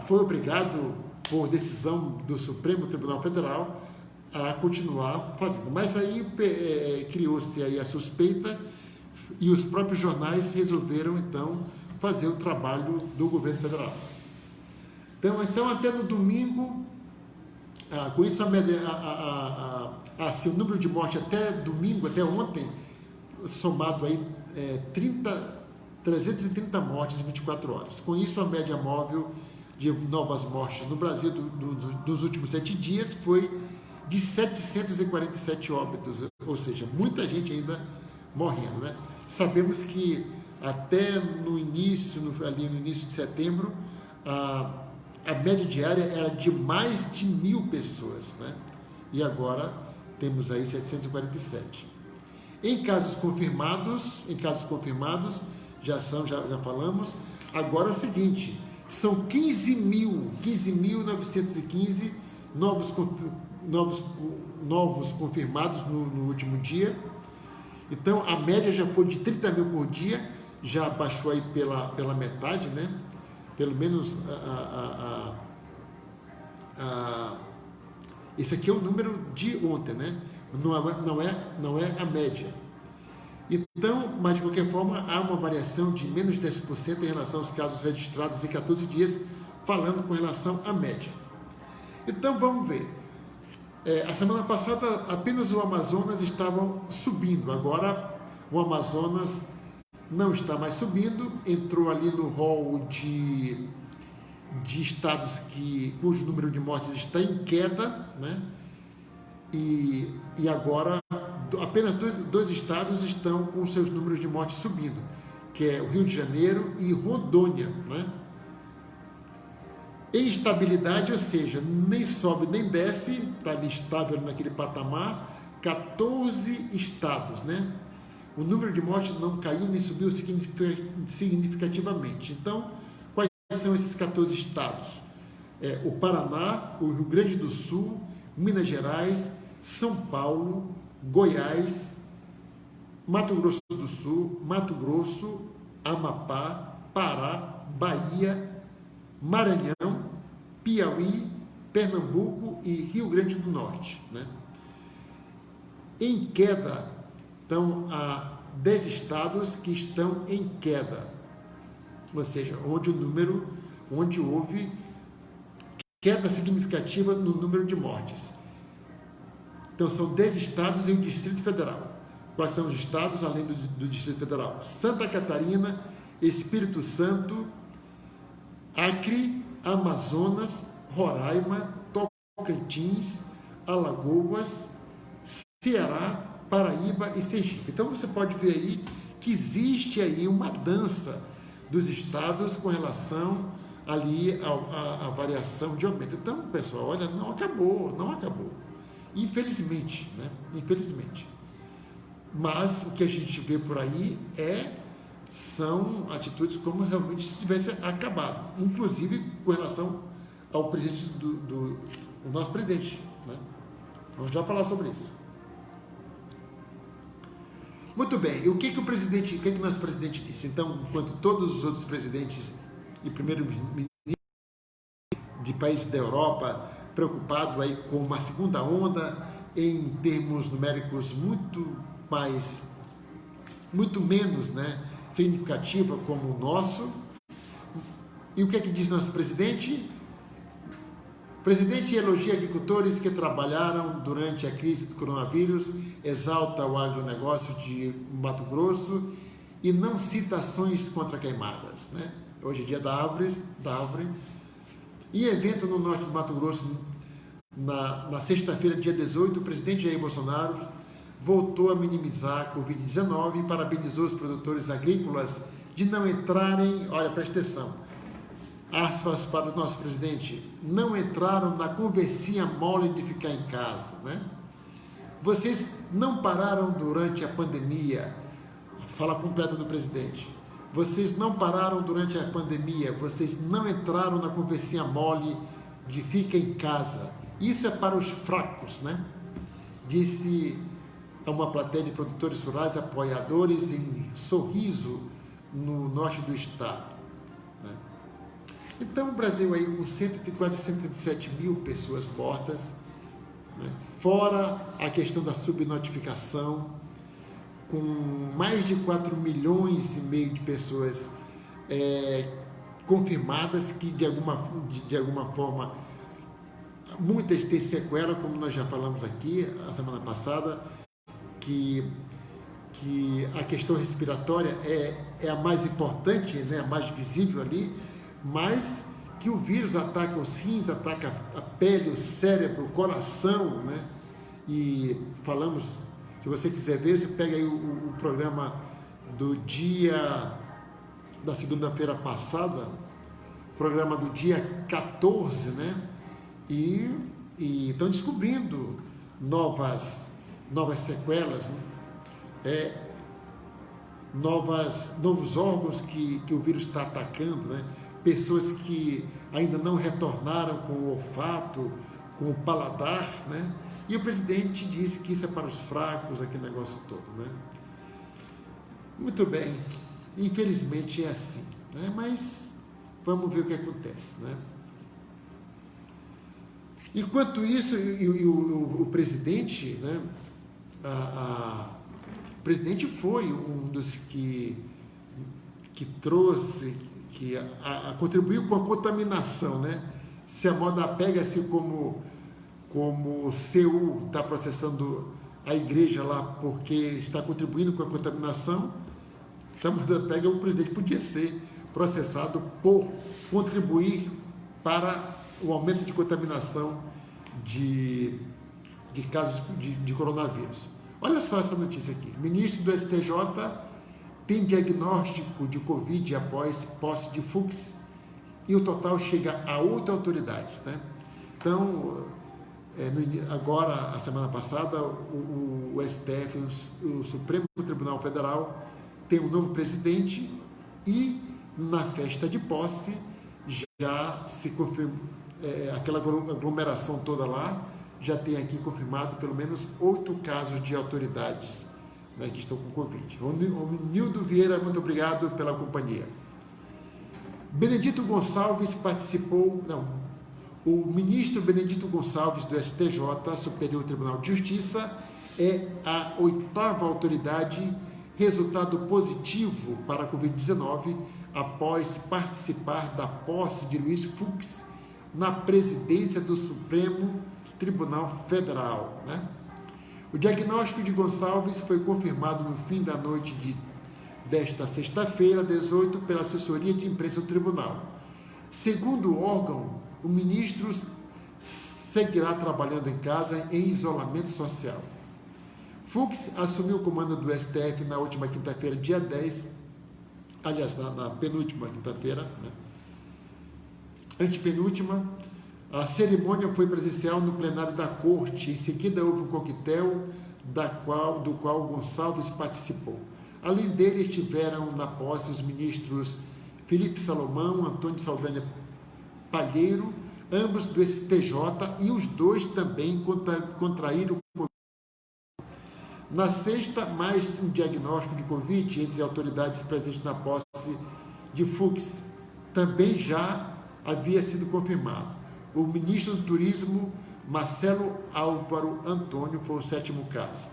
foi obrigado, por decisão do Supremo Tribunal Federal, a continuar fazendo. Mas aí criou-se aí a suspeita e os próprios jornais resolveram, então, fazer o trabalho do governo federal. Então até no domingo, com isso, o número de mortes até domingo, até ontem, somado aí 330 mortes em 24 horas. Com isso, a média móvel de novas mortes no Brasil dos últimos 7 dias foi de 747 óbitos, ou seja, muita gente ainda morrendo, né? Sabemos que até no início de setembro, a média diária era de mais de 1.000 pessoas, né? E agora temos aí 747. Em casos confirmados, já falamos, agora é o seguinte, são 15.915 novos confirmados no último dia. Então, a média já foi de 30 mil por dia, já baixou aí pela metade, né? Pelo menos esse aqui é o número de ontem, né? Não é a média. Então, mas de qualquer forma, há uma variação de menos de 10% em relação aos casos registrados em 14 dias, falando com relação à média. Então, vamos ver. A semana passada, apenas o Amazonas estava subindo. Agora, o Amazonas não está mais subindo, entrou ali no rol de estados cujo número de mortes está em queda, né? E agora apenas dois estados estão com seus números de mortes subindo, que é o Rio de Janeiro e Rondônia, né? Em estabilidade, ou seja, nem sobe nem desce, está estável naquele patamar, 14 estados, né? O número de mortes não caiu nem subiu significativamente. Então, quais são esses 14 estados? O Paraná, o Rio Grande do Sul, Minas Gerais, São Paulo, Goiás, Mato Grosso do Sul, Mato Grosso, Amapá, Pará, Bahia, Maranhão, Piauí, Pernambuco e Rio Grande do Norte, né? Em queda, então, há 10 estados que estão em queda, ou seja, onde houve queda significativa no número de mortes. Então, são 10 estados e o Distrito Federal. Quais são os estados, além do Distrito Federal? Santa Catarina, Espírito Santo, Acre, Amazonas, Roraima, Tocantins, Alagoas, Ceará, Paraíba e Sergipe. Então, você pode ver aí que existe aí uma dança dos estados com relação ali à variação de aumento. Então, pessoal, olha, não acabou. Infelizmente, né? Infelizmente. Mas o que a gente vê por aí são atitudes como realmente se tivesse acabado, inclusive com relação ao presidente do nosso presidente, né? Vamos já falar sobre isso. Muito bem, e o que o nosso presidente disse? Então, enquanto todos os outros presidentes e primeiros-ministros de países da Europa preocupados aí com uma segunda onda em termos numéricos muito menos, né, significativa como o nosso. E o que diz nosso presidente? O presidente elogia agricultores que trabalharam durante a crise do coronavírus, exalta o agronegócio de Mato Grosso e não cita ações contra queimadas, né? Hoje é dia da árvore. Em evento no norte do Mato Grosso, na sexta-feira, dia 18, o presidente Jair Bolsonaro voltou a minimizar a Covid-19 e parabenizou os produtores agrícolas de não entrarem, olha, presta atenção, aspas para o nosso presidente, não entraram na conversinha mole de ficar em casa, né? Vocês não pararam durante a pandemia, fala completa do presidente, vocês não pararam durante a pandemia, vocês não entraram na conversinha mole de fica em casa, Isso é para os fracos, né? Disse a uma plateia de produtores rurais apoiadores em Sorriso, no norte do estado, né? Então, o Brasil aí com quase 107 mil pessoas mortas, né? Fora a questão da subnotificação, com mais de 4 milhões e meio de pessoas confirmadas que de alguma forma, muitas têm sequela, como nós já falamos aqui a semana passada, que a questão respiratória é a mais importante, né, a mais visível ali, mas que o vírus ataca os rins, ataca a pele, o cérebro, o coração, né? E falamos, se você quiser ver, você pega aí o programa da segunda-feira passada, programa do dia 14, né? E estão descobrindo novas sequelas, né? Novos órgãos que o vírus está atacando, né? Pessoas que ainda não retornaram com o olfato, com o paladar, né? E o presidente disse que isso é para os fracos, aquele negócio todo, né? Muito bem, infelizmente é assim, né? Mas vamos ver o que acontece, né? Enquanto isso, o presidente, né? O presidente foi um dos que trouxe, que contribuiu com a contaminação, né? Se a moda pega assim como o CEU está processando a igreja lá porque está contribuindo com a contaminação, se a moda pega, o presidente podia ser processado por contribuir para o aumento de contaminação de casos de coronavírus. Olha só essa notícia aqui. O ministro do STJ tem diagnóstico de Covid após posse de Fux e o total chega a 8 autoridades, né? Então, agora, a semana passada, o STF, o Supremo Tribunal Federal, tem um novo presidente e, na festa de posse, já se confirmou, aquela aglomeração toda lá, já tem aqui confirmado pelo menos 8 casos de autoridades, né, que estão com Covid. O Nildo Vieira, muito obrigado pela companhia. Benedito Gonçalves o ministro Benedito Gonçalves do STJ, Superior Tribunal de Justiça, é a 8ª autoridade, resultado positivo para a Covid-19 após participar da posse de Luiz Fux na presidência do Supremo Tribunal Federal, né? O diagnóstico de Gonçalves foi confirmado no fim da noite desta sexta-feira, 18, pela assessoria de imprensa do tribunal. Segundo o órgão, o ministro seguirá trabalhando em casa em isolamento social. Fux assumiu o comando do STF na última quinta-feira, dia 10, aliás, na penúltima quinta-feira, né? Antepenúltima. A cerimônia foi presencial no plenário da Corte. Em seguida, houve um coquetel do qual Gonçalves participou. Além dele, estiveram na posse os ministros Felipe Salomão, Antônio Saldanha Palheiro, ambos do STJ, e os dois também contraíram Covid. Na sexta, mais um diagnóstico de Covid entre autoridades presentes na posse de Fux também já havia sido confirmado. O ministro do Turismo, Marcelo Álvaro Antônio, foi o 7º caso.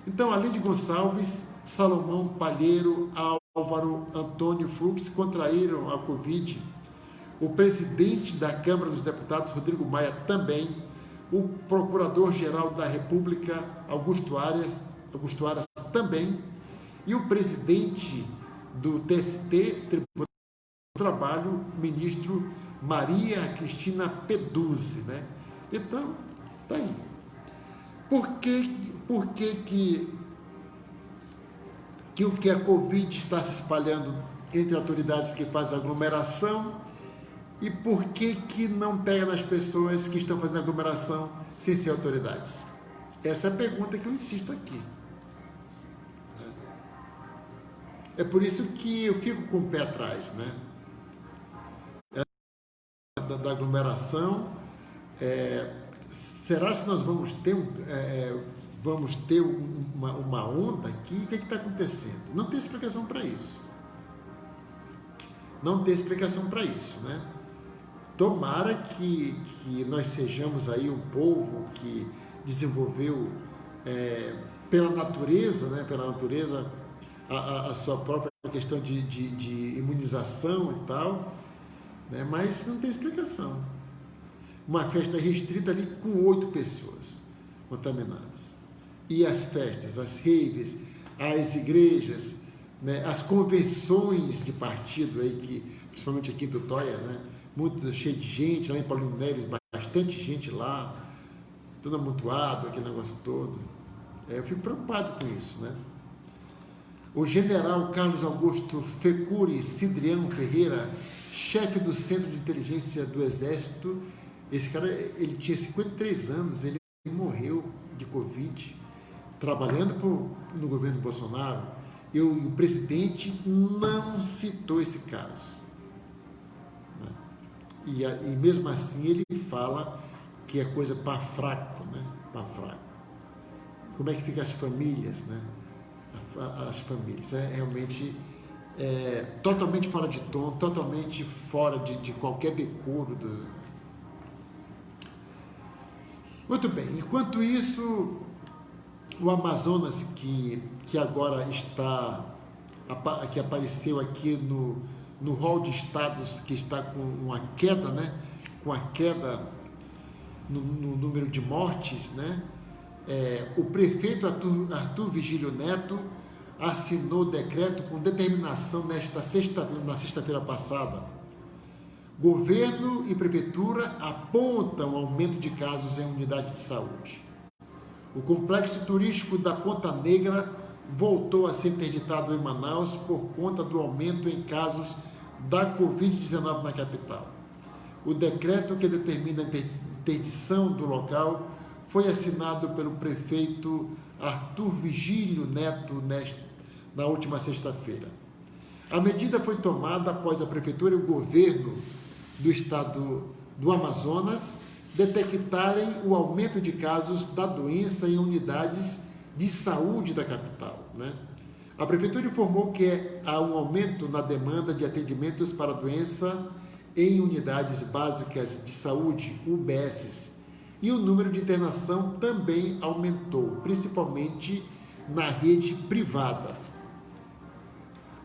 Então, além de Gonçalves, Salomão, Palheiro, Álvaro Antônio Fux contraíram a Covid. O presidente da Câmara dos Deputados, Rodrigo Maia, também. O procurador-geral da República, Augusto Aras, também. E o presidente do TST, Tribunal do Trabalho, ministro Maria Cristina Peduzzi, né? Então, tá aí. Por que a Covid está se espalhando entre autoridades que fazem aglomeração e por que não pega nas pessoas que estão fazendo aglomeração sem ser autoridades? Essa é a pergunta que eu insisto aqui. É por isso que eu fico com o pé atrás, né? Da aglomeração, será se nós vamos ter, uma onda aqui? O que está acontecendo? Não tem explicação para isso. Não tem explicação para isso, né? Tomara que nós sejamos aí um povo que desenvolveu pela natureza, né? Pela natureza a sua própria questão de imunização e tal, né? Mas não tem explicação. Uma festa restrita ali com 8 pessoas contaminadas. E as festas, as raves, as igrejas, né? As convenções de partido aí, que, principalmente aqui em Tutóia, né? Muito cheio de gente, lá em Paulinho Neves, bastante gente lá, tudo amontoado, aquele negócio todo. Eu fico preocupado com isso, né? O general Carlos Augusto Fecuri Cidriano Ferreira, chefe do Centro de Inteligência do Exército, esse cara, ele tinha 53 anos, ele morreu de Covid, trabalhando no governo Bolsonaro, e o presidente não citou esse caso. Né? E mesmo assim ele fala que é coisa para fraco, né? Para fraco. Como é que ficam as famílias, né? As famílias, realmente totalmente fora de tom, totalmente fora de qualquer decoro. Muito bem, enquanto isso, o Amazonas, que agora que apareceu aqui no hall de estados, que está com uma queda, né? Com a queda no número de mortes, né? O prefeito Arthur Vigílio Neto assinou decreto com determinação na sexta-feira passada. Governo e prefeitura apontam aumento de casos em unidade de saúde. O complexo turístico da Ponta Negra voltou a ser interditado em Manaus por conta do aumento em casos da Covid-19 na capital. O decreto que determina a interdição do local foi assinado pelo prefeito Arthur Vigílio Neto na última sexta-feira. A medida foi tomada após a prefeitura e o governo do estado do Amazonas detectarem o aumento de casos da doença em unidades de saúde da capital, né? A prefeitura informou que há um aumento na demanda de atendimentos para a doença em unidades básicas de saúde, UBSs, e o número de internação também aumentou, principalmente na rede privada.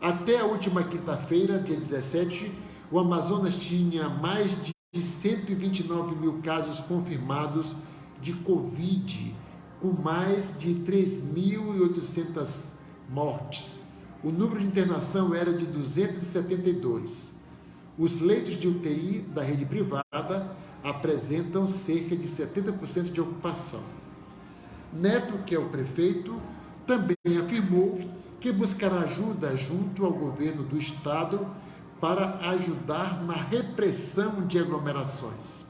Até a última quinta-feira, dia 17, o Amazonas tinha mais de 129 mil casos confirmados de Covid, com mais de 3.800 mortes. O número de internação era de 272. Os leitos de UTI da rede privada apresentam cerca de 70% de ocupação. Neto, que é o prefeito, também afirmou que buscará ajuda junto ao governo do estado para ajudar na repressão de aglomerações.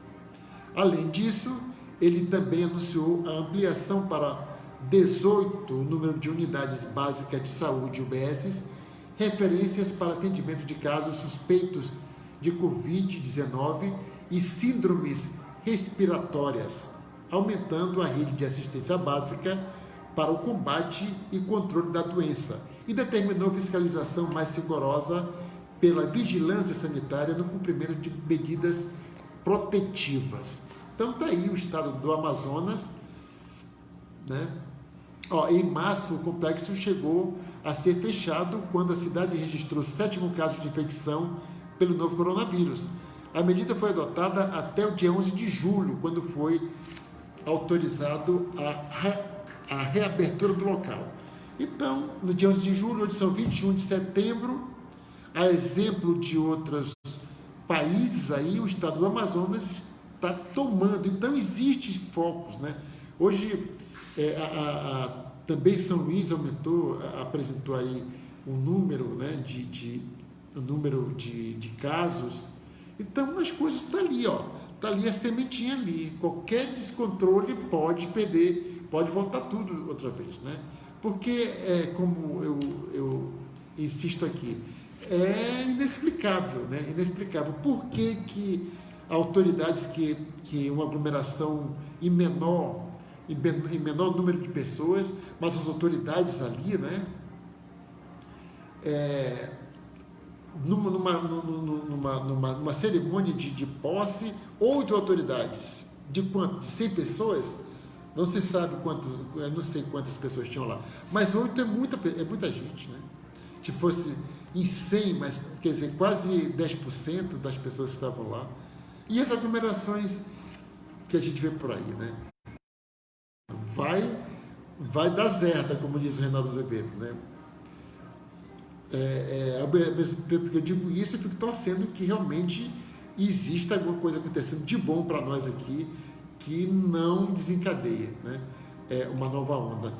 Além disso, ele também anunciou a ampliação para 18 o número de unidades básicas de saúde UBSs, referências para atendimento de casos suspeitos de Covid-19 e síndromes respiratórias, aumentando a rede de assistência básica para o combate e controle da doença, e determinou fiscalização mais rigorosa pela vigilância sanitária no cumprimento de medidas protetivas. Então está aí o estado do Amazonas, né? Em março, o complexo chegou a ser fechado quando a cidade registrou o 7º caso de infecção pelo novo coronavírus. A medida foi adotada até o dia 11 de julho, quando foi autorizado a reabertura do local. Então, no dia 11 de julho, hoje são 21 de setembro, a exemplo de outros países aí, o estado do Amazonas está tomando. Então, existem focos, né? Hoje, também São Luís apresentou aí um número, né, de casos. Então, as coisas estão ali, está ali a sementinha ali. Qualquer descontrole pode perder, pode voltar tudo outra vez, né? Porque, como eu insisto aqui, é inexplicável, né? Inexplicável. Por que autoridades que uma aglomeração em menor número de pessoas, mas as autoridades ali, né? Numa cerimônia de posse, 8 autoridades. De quanto? De 100 pessoas? Não se sabe quanto, eu não sei quantas pessoas tinham lá, mas 8 é muita gente, né? Se fosse em 100, mas quer dizer, quase 10% das pessoas que estavam lá. E as aglomerações que a gente vê por aí, né? Vai dar zerda, como diz o Reinaldo Azevedo, né? Ao mesmo tempo que eu digo isso, eu fico torcendo que realmente exista alguma coisa acontecendo de bom para nós aqui, que não desencadeia, né? Uma nova onda.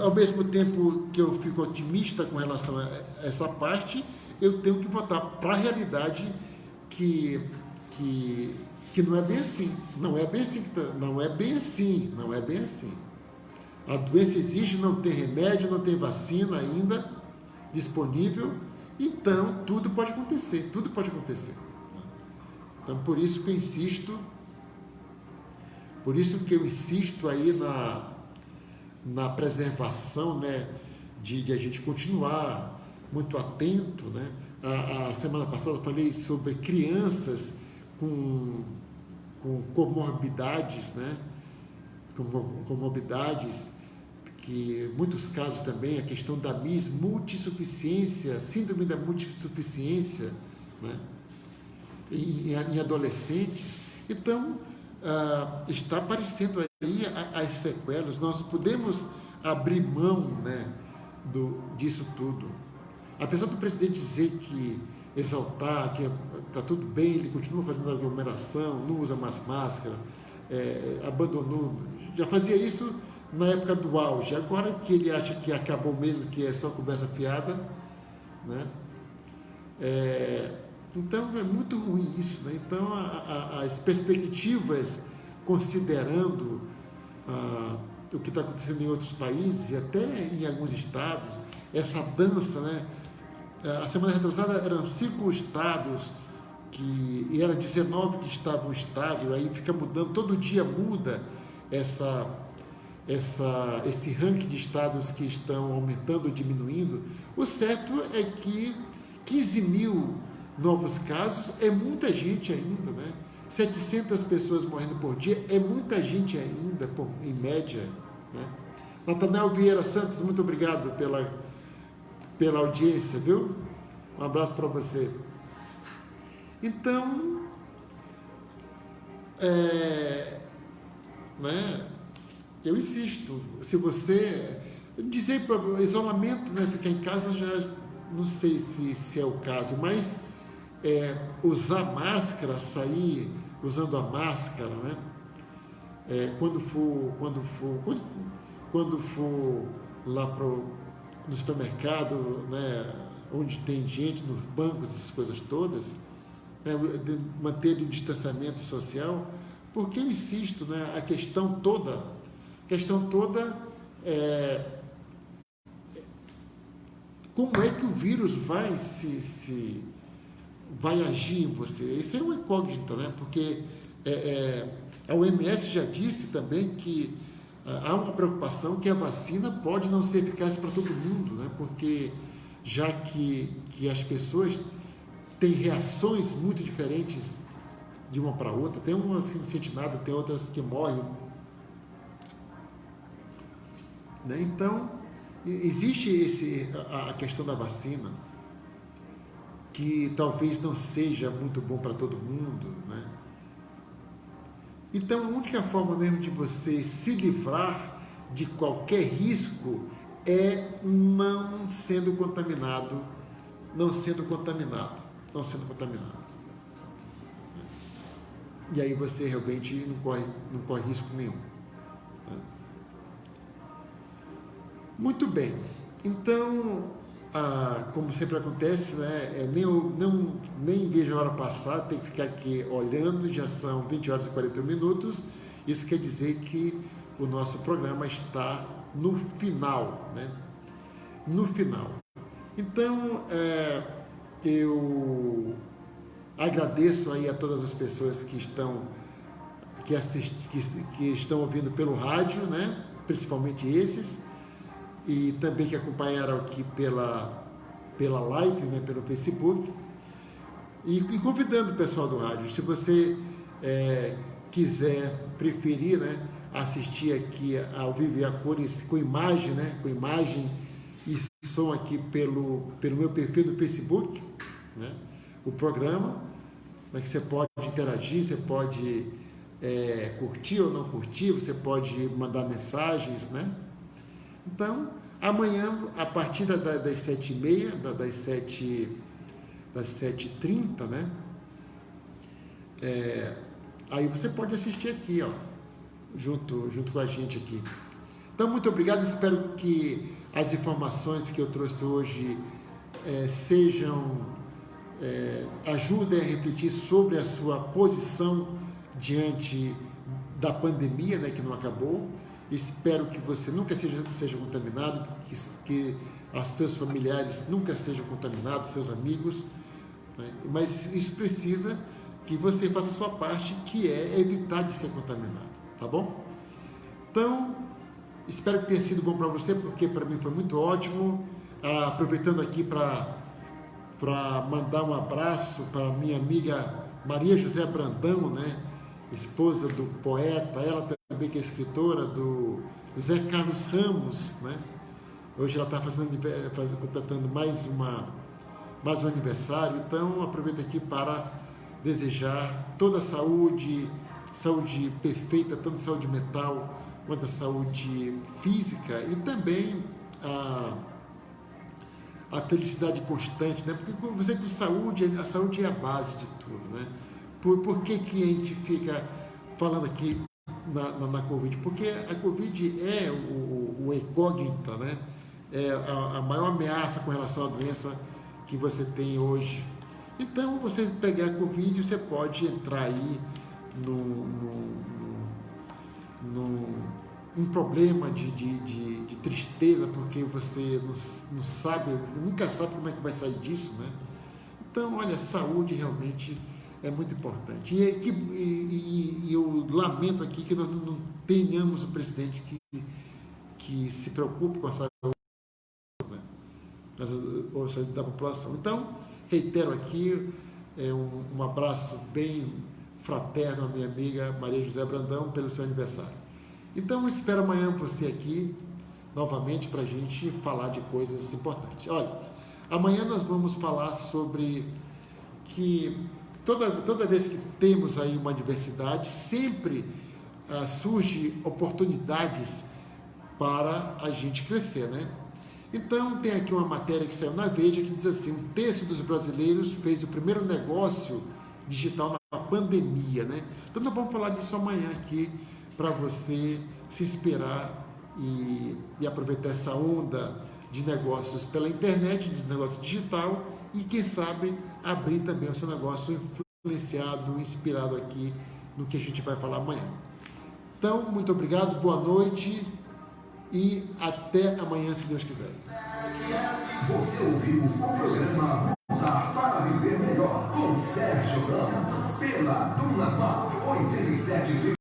Ao mesmo tempo que eu fico otimista com relação a essa parte, eu tenho que voltar para a realidade que não é bem assim. Não é bem assim. A doença existe, não tem remédio, não tem vacina ainda disponível, então tudo pode acontecer. Então por isso que eu insisto aí na preservação, né, de a gente continuar muito atento, né? A semana passada eu falei sobre crianças com comorbidades, né? Comorbidades, que em muitos casos também a questão da multissuficiência, síndrome da multissuficiência, né? Em adolescentes. Então, está aparecendo aí as sequelas. Nós não podemos abrir mão, né, disso tudo. Apesar do presidente dizer exaltar que está tudo bem, ele continua fazendo aglomeração, não usa mais máscara, abandonou, já fazia isso na época do auge. Agora que ele acha que acabou mesmo, que é só conversa fiada, né? Então é muito ruim isso, né? Então as perspectivas, considerando o que está acontecendo em outros países e até em alguns estados, essa dança, né? A semana retrasada eram 5 estados e eram 19 que estavam estáveis, aí fica mudando, todo dia muda esse ranking de estados que estão aumentando ou diminuindo. O certo é que 15 mil novos casos é muita gente ainda, né? 700 pessoas morrendo por dia é muita gente ainda, em média, né? Natanael Vieira Santos, muito obrigado pela audiência, viu? Um abraço para você. Então, né? Eu insisto, se você dizer para isolamento, né, ficar em casa, já não sei se é o caso, mas usar máscara, sair usando a máscara, né? Quando for lá no supermercado, né, onde tem gente, nos bancos, essas coisas todas, né, manter o distanciamento social, porque eu insisto, né, a questão toda é como é que o vírus vai vai agir em você. Isso é uma incógnita, né? Porque a OMS já disse também que há uma preocupação que a vacina pode não ser eficaz para todo mundo, né? Porque já que as pessoas têm reações muito diferentes de uma para outra, tem umas que não sentem nada, tem outras que morrem, né? Então, existe a questão da vacina, que talvez não seja muito bom para todo mundo, né? Então, a única forma mesmo de você se livrar de qualquer risco é não sendo contaminado. E aí você realmente não corre risco nenhum. Muito bem. Então, como sempre acontece, né, nem vejo a hora passar, tem que ficar aqui olhando, já são 20 horas e 41 minutos, isso quer dizer que o nosso programa está no final, né? No final. Então, eu Agradeço aí a todas as pessoas que estão ouvindo pelo rádio, né? Principalmente esses, e também que acompanharam aqui pela live, né? Pelo Facebook, e convidando o pessoal do rádio, se você quiser, preferir, né? Assistir aqui ao vivo e a cores com imagem, né? Com imagem e som aqui pelo meu perfil do Facebook, né? O programa, né? Que você pode interagir, você pode curtir ou não curtir, você pode mandar mensagens, né? Então, amanhã, a partir das 7h30, das 7h30, né? Aí você pode assistir aqui, ó, junto com a gente aqui. Então, muito obrigado, espero que as informações que eu trouxe hoje ajudem a refletir sobre a sua posição diante da pandemia, né, que não acabou. Espero que você nunca seja contaminado, que os seus familiares nunca sejam contaminados, seus amigos, né? Mas isso precisa que você faça a sua parte, que é evitar de ser contaminado, tá bom? Então, espero que tenha sido bom para você, porque para mim foi muito ótimo. Aproveitando aqui para mandar um abraço para minha amiga Maria José Brandão, né? Esposa do poeta, ela também que é escritora do José Carlos Ramos, né? Hoje ela está completando mais um aniversário, então aproveito aqui para desejar toda a saúde perfeita, tanto saúde mental quanto a saúde física, e também a felicidade constante, né? Porque você com a saúde é a base de tudo, né? Por que a gente fica falando aqui na Covid? Porque a Covid é o incógnita, né? É a maior ameaça com relação à doença que você tem hoje. Então, você pegar a Covid, você pode entrar aí num problema de tristeza, porque você não sabe, nunca sabe como é que vai sair disso, né? Então, olha, saúde realmente é muito importante. E eu lamento aqui que nós não tenhamos um presidente que se preocupe com a saúde, né? A saúde da população. Então, reitero aqui um abraço bem fraterno à minha amiga Maria José Brandão pelo seu aniversário. Então, espero amanhã você aqui novamente para a gente falar de coisas importantes. Olha, amanhã nós vamos falar sobre que toda vez que temos aí uma adversidade, sempre surge oportunidades para a gente crescer, né? Então, tem aqui uma matéria que saiu na Veja que diz assim: 1/3 dos brasileiros fez o primeiro negócio digital na pandemia, né? Então, nós vamos falar disso amanhã aqui, para você se inspirar e aproveitar essa onda de negócios pela internet, de negócio digital, e quem sabe abrir também o seu negócio influenciado, inspirado aqui no que a gente vai falar amanhã. Então, muito obrigado, boa noite e até amanhã, se Deus quiser. Você ouviu o programa Mudar para Viver Melhor com Sérgio Ramos pela Dunas 87.